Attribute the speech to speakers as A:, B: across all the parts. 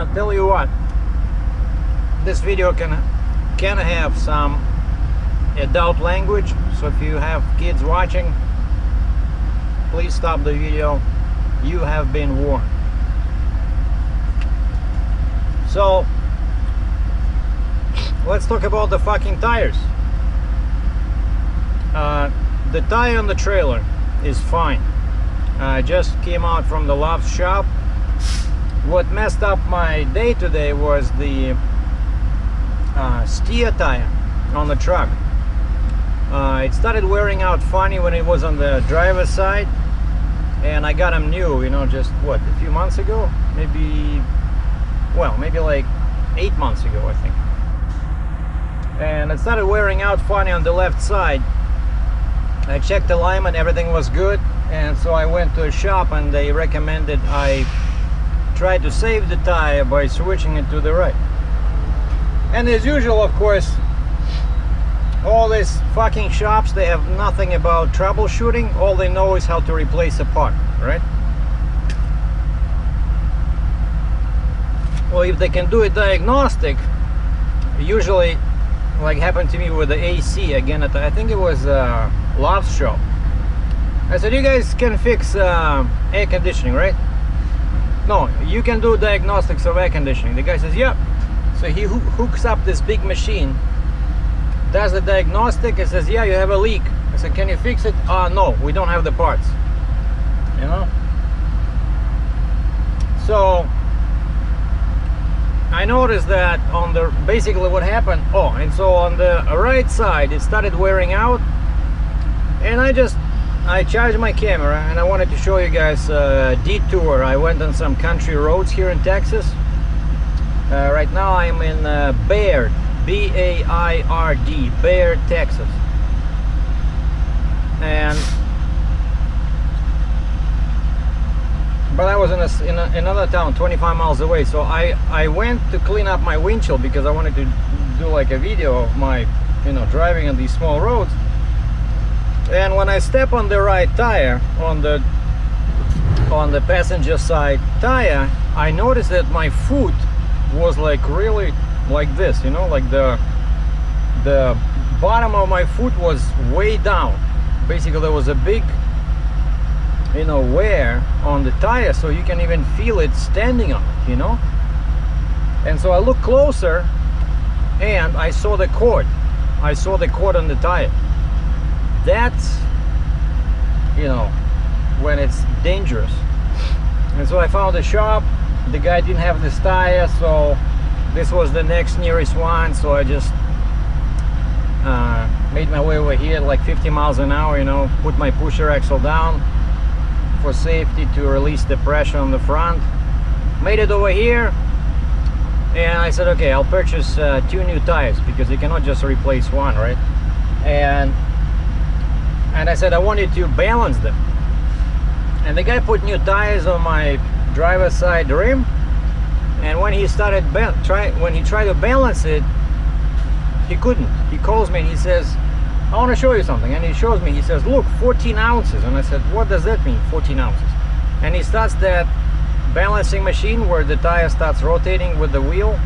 A: I'll tell you what, this video can have some adult language, so if you have kids watching, please stop the video. You have been warned. So let's talk about the fucking tires. The tire on the trailer is fine. I just came out from the loft shop. What messed up my day today was the steer tire on the truck. It started wearing out funny when it was on the driver's side, and I got them new, you know, just what, a few months ago, maybe like 8 months ago, I think. And it started wearing out funny on the left side. I checked the alignment, everything was good, and so I went to a shop and they recommended I try to save the tire by switching it to the right. And as usual, of course, all these fucking shops, they have nothing about troubleshooting. All they know is how to replace a part, right? Well, if they can do a diagnostic, usually, like happened to me with the AC again at I think it was loft shop. I said, you guys can fix air conditioning, right? No, you can do diagnostics of air conditioning. The guy says, yeah. So he hooks up this big machine, does the diagnostic, and says, yeah, you have a leak. I said, can you fix it? No, we don't have the parts, you know. So I noticed that on the, basically what happened, and so on the right side it started wearing out, and I charged my camera and I wanted to show you guys a detour. I went on some country roads here in Texas. Right now I'm in Baird, B-A-I-R-D, Baird, Texas. But I was in another town 25 miles away, so I went to clean up my windshield because I wanted to do like a video of my, you know, driving on these small roads. And when I step on the right tire, on the passenger side tire, I noticed that my foot was like really like this, you know, like the bottom of my foot was way down. Basically there was a big, you know, wear on the tire, so you can even feel it standing on it, you know. And so I looked closer and I saw the cord. I saw the cord on the tire. That's, you know, when it's dangerous. And so I found a shop. The guy didn't have this tire, so this was the next nearest one. So I just made my way over here at like 50 miles an hour, you know, put my pusher axle down for safety to release the pressure on the front. Made it over here, and I said, okay, I'll purchase 2 new tires because you cannot just replace one, right? And I said I wanted to balance them, and the guy put new tires on my driver's side rim, and when he started when he tried to balance it, he couldn't. He calls me and he says, I want to show you something. And he shows me, he says, look, 14 ounces. And I said, what does that mean, 14 ounces? And he starts that balancing machine where the tire starts rotating with the wheel,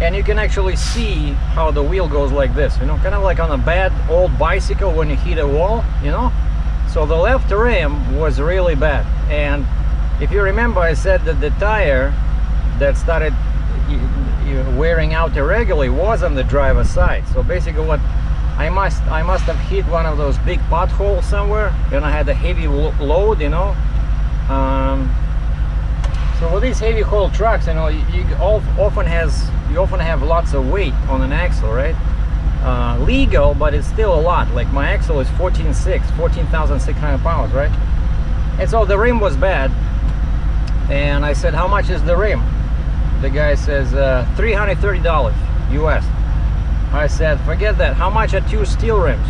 A: and you can actually see how the wheel goes like this, you know, kind of like on a bad old bicycle when you hit a wall, you know. So the left rim was really bad. And if you remember, I said that the tire that started wearing out irregularly was on the driver's side. So basically what I must have hit one of those big potholes somewhere, and I had a heavy load, you know. So with these heavy haul trucks, you know, you often have lots of weight on an axle, right? Legal, but it's still a lot. Like my axle is 14,600 pounds, right? And so the rim was bad, and I said, how much is the rim? The guy says $330 US. I said, forget that. How much are 2 steel rims?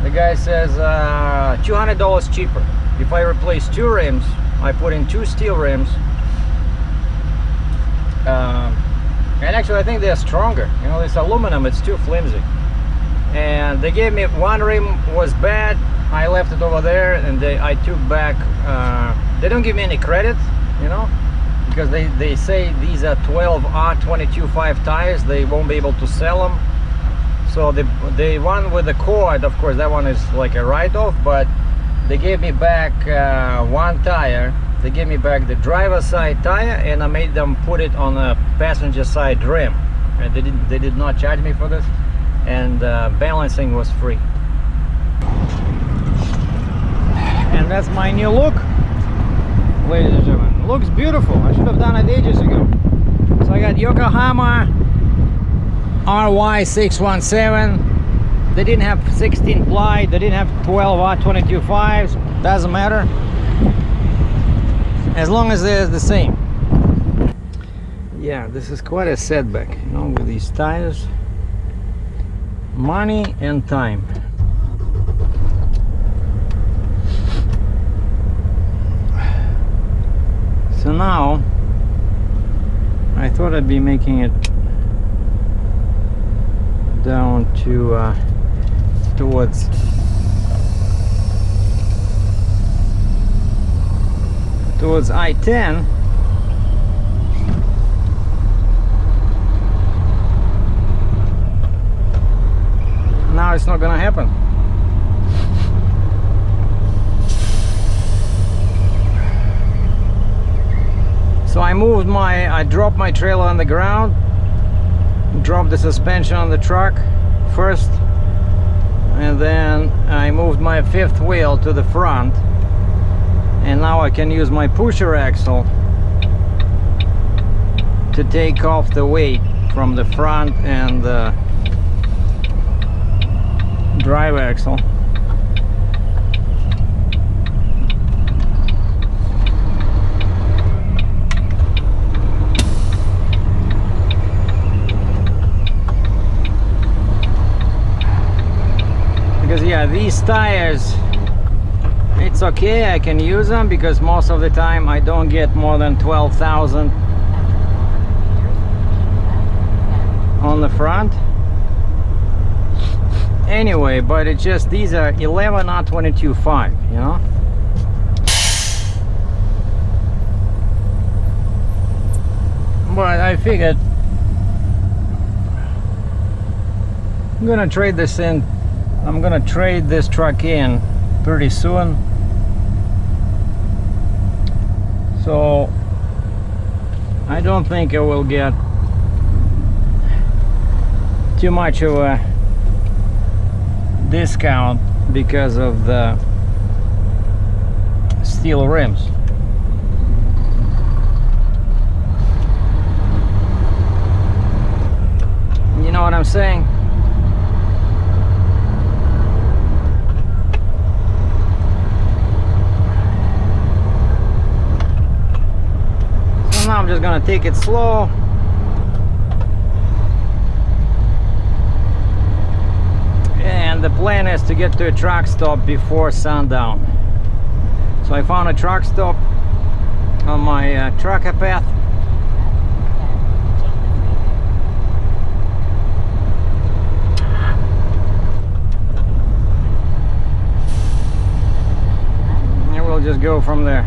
A: The guy says $200 cheaper. If I replace 2 rims, I put in 2 steel rims, and actually I think they're stronger. You know, this aluminum, it's too flimsy. And they gave me, 1 rim was bad, I left it over there, and I took back, they don't give me any credit, you know. because they say these are 12 R22.5 tires. They won't be able to sell them. So the one with the cord, of course, that one is like a write-off, but they gave me back one tire. They gave me back the driver's side tire, and I made them put it on a passenger side rim. And they did not charge me for this, and balancing was free. And that's my new look, ladies and gentlemen. Looks beautiful. I should have done it ages ago. So I got Yokohama RY617. They didn't have 16 ply, they didn't have 12 R22.5s. Doesn't matter, as long as they're the same. Yeah, this is quite a setback, you know, with these tires. Money and time. So now I thought I'd be making it down to towards I-10. Now it's not gonna happen. So I dropped my trailer on the ground, dropped the suspension on the truck first, and then I moved my fifth wheel to the front, and now I can use my pusher axle to take off the weight from the front and the drive axle. Because yeah, these tires, it's okay, I can use them, because most of the time I don't get more than 12,000 on the front anyway. But it's just, these are 11 R22.5, you know. But I figured I'm gonna trade this in. I'm gonna trade this truck in pretty soon, so I don't think I will get too much of a discount because of the steel rims. You know what I'm saying? Now I'm just gonna take it slow. And the plan is to get to a truck stop before sundown. So I found a truck stop on my trucker path. And we'll just go from there.